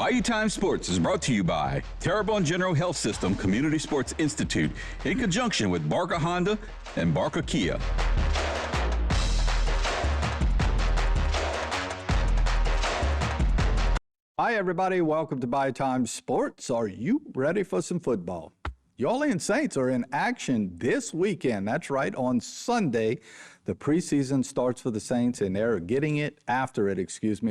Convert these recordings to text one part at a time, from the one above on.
Bayou Time Sports is brought to you by Terrebonne General Health System Community Sports Institute in conjunction with Barker Honda and Barker Kia. Hi, everybody. Welcome to Bayou Time Sports. Are you ready for some football? The Orleans Saints are in action this weekend. That's right, on Sunday. The preseason starts for the Saints, and they're getting it after it,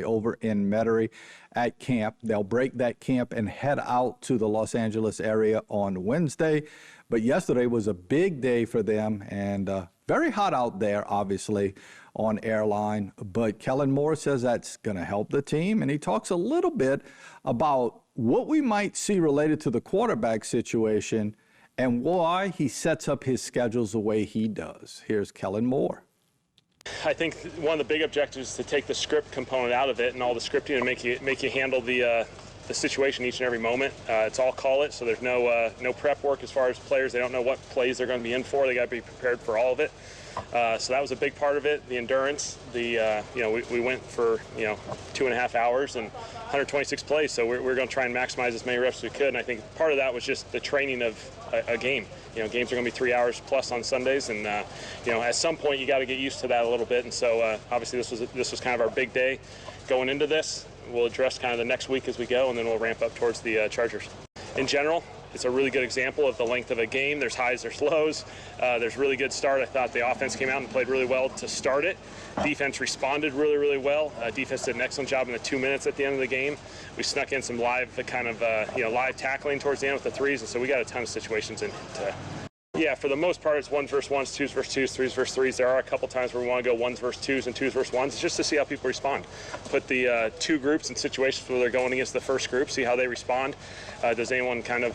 over in Metairie at camp. They'll break that camp and head out to the Los Angeles area on Wednesday. But yesterday was a big day for them, and very hot out there, obviously, on airline. But Kellen Moore says that's going to help the team, and he talks a little bit about what we might see related to the quarterback situation and why he sets up his schedules the way he does. Here's Kellen Moore. I think one of the big objectives is to take the script component out of it and all the scripting and make you handle the situation each and every moment. It's all call it, so there's no prep work as far as players. They don't know what plays they're going to be in for. They got to be prepared for all of it. So that was a big part of it. The endurance. We went for 2.5 hours and 126 plays. So we're going to try and maximize as many reps as we could. And I think part of that was just the training of a game. Games are going to be 3 hours plus on Sundays, and at some point you got to get used to that a little bit. And so obviously this was kind of our big day going into this. We'll address kind of the next week as we go, and then we'll ramp up towards the Chargers. In general, it's a really good example of the length of a game. There's highs, there's lows. There's really good start. I thought the offense came out and played really well to start it. Defense responded really, really well. Defense did an excellent job in the 2 minutes at the end of the game. We snuck in some live live tackling towards the end with the threes, and so we got a ton of situations in. Yeah, for the most part, it's ones versus ones, twos versus twos, threes versus threes. There are a couple times where we want to go ones versus twos and twos versus ones, just to see how people respond. Put the two groups in situations where they're going against the first group, see how they respond. Does anyone kind of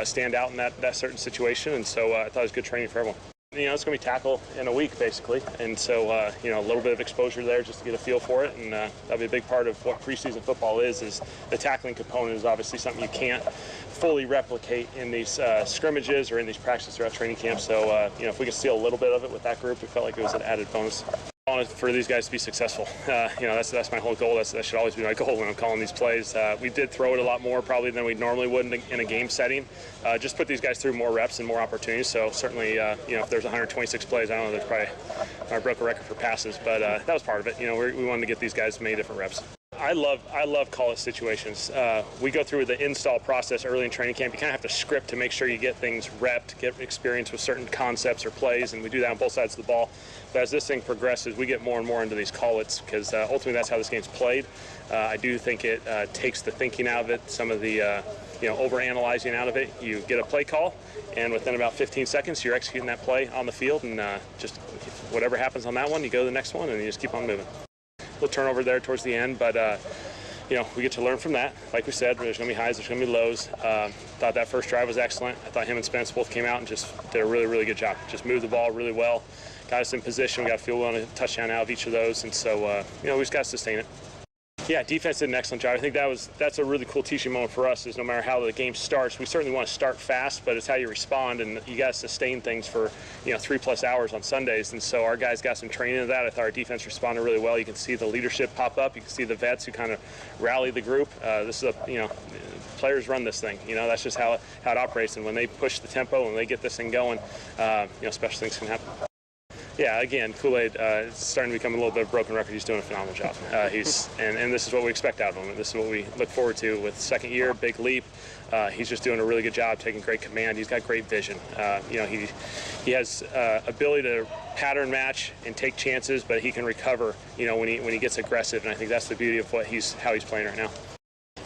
stand out in that certain situation? And so I thought it was good training for everyone. It's going to be tackle in a week, basically. And so, a little bit of exposure there just to get a feel for it. And that'll be a big part of what preseason football is the tackling component is obviously something you can't fully replicate in these scrimmages or in these practices throughout training camp. So, if we can steal a little bit of it with that group, we felt like it was an added bonus. I wanted for these guys to be successful. That's my whole goal. That should always be my goal when I'm calling these plays. We did throw it a lot more probably than we normally would in a game setting. Just put these guys through more reps and more opportunities. So certainly, if there's 126 plays, I don't know, there's probably I broke a record for passes, but that was part of it. We wanted to get these guys many different reps. I love call-it situations. We go through the install process early in training camp. You kind of have to script to make sure you get things repped, get experience with certain concepts or plays, and we do that on both sides of the ball. But as this thing progresses, we get more and more into these call-its because ultimately that's how this game's played. I do think it takes the thinking out of it, some of the over-analyzing out of it. You get a play call, and within about 15 seconds, you're executing that play on the field, and just whatever happens on that one, you go to the next one, and you just keep on moving. A little turnover there towards the end, but we get to learn from that. Like we said, there's going to be highs, there's going to be lows. Thought that first drive was excellent. I thought him and Spence both came out and just did a really, really good job. Just moved the ball really well, got us in position. We got to feel on a touchdown out of each of those, and so we just got to sustain it. Yeah, defense did an excellent job. I think that's a really cool teaching moment for us is no matter how the game starts, we certainly want to start fast, but it's how you respond, and you got to sustain things for 3+ hours on Sundays. And so our guys got some training of that. I thought our defense responded really well. You can see the leadership pop up. You can see the vets who kind of rally the group. This is players run this thing. That's just how it operates. And when they push the tempo and they get this thing going, special things can happen. Yeah, again, Kool-Aid is starting to become a little bit of a broken record. He's doing a phenomenal job. And this is what we expect out of him. This is what we look forward to with second year, big leap. He's just doing a really good job, taking great command. He's got great vision. He has ability to pattern match and take chances, but he can recover, when he gets aggressive. And I think that's the beauty of how he's playing right now.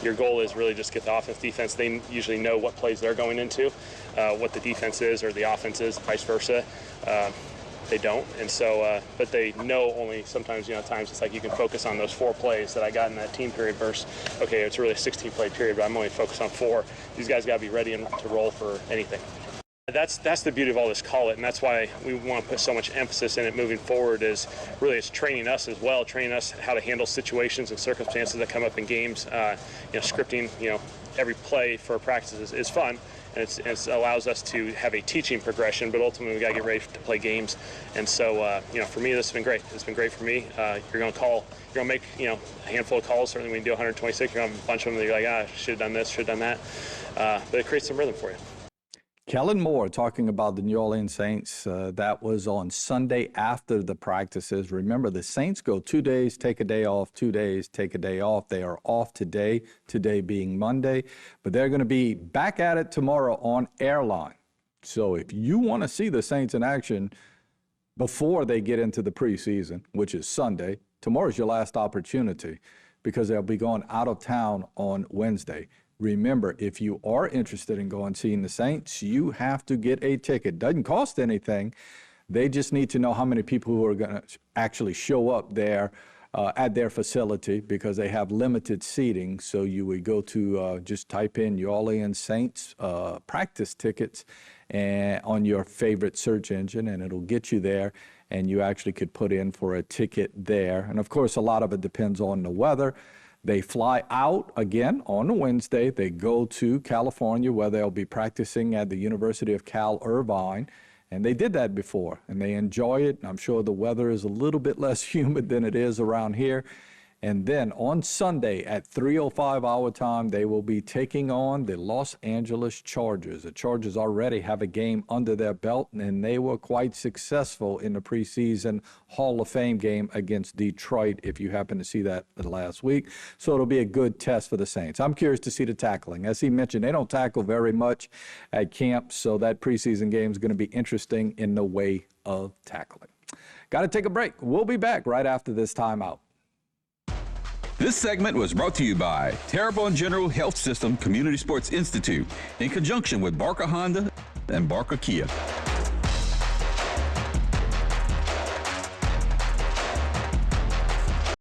Your goal is really just get the offense, defense. They usually know what plays they're going into, what the defense is or the offense is, vice versa. They don't, and so, but they know only sometimes, at times it's like you can focus on those 4 plays that I got in that team period versus, okay, it's really a 16-play period, but I'm only focused on 4. These guys got to be ready to roll for anything. That's the beauty of all this call it, and that's why we want to put so much emphasis in it moving forward is really it's training us as well, training us how to handle situations and circumstances that come up in games. Scripting, every play for practices is fun, and it allows us to have a teaching progression, but ultimately we got to get ready to play games. And so, for me, this has been great. It's been great for me. You're going to make, a handful of calls. Certainly when you do 126, you're going to have a bunch of them that you're like, should have done this, should have done that. But it creates some rhythm for you. Kellen Moore talking about the New Orleans Saints. That was on Sunday after the practices. Remember, the Saints go 2 days, take a day off, 2 days, take a day off. They are off today being Monday, but they're going to be back at it tomorrow on Airline. So if you want to see the Saints in action before they get into the preseason, which is Sunday, tomorrow's your last opportunity because they'll be going out of town on Wednesday. Remember, if you are interested in going seeing the Saints, you have to get a ticket. Doesn't cost anything. They just need to know how many people who are going to actually show up there at their facility because they have limited seating. So you would go to just type in New Orleans Saints practice tickets on your favorite search engine, and it'll get you there. And you actually could put in for a ticket there. And, of course, a lot of it depends on the weather. They fly out again on Wednesday. They go to California where they'll be practicing at the University of Cal Irvine. And they did that before, and they enjoy it. I'm sure the weather is a little bit less humid than it is around here. And then on Sunday at 3:05 our time, they will be taking on the Los Angeles Chargers. The Chargers already have a game under their belt, and they were quite successful in the preseason Hall of Fame game against Detroit, if you happen to see that last week. So it'll be a good test for the Saints. I'm curious to see the tackling. As he mentioned, they don't tackle very much at camp, so that preseason game is going to be interesting in the way of tackling. Got to take a break. We'll be back right after this timeout. This segment was brought to you by Terrebonne General Health System Community Sports Institute in conjunction with Barker Honda and Barker Kia.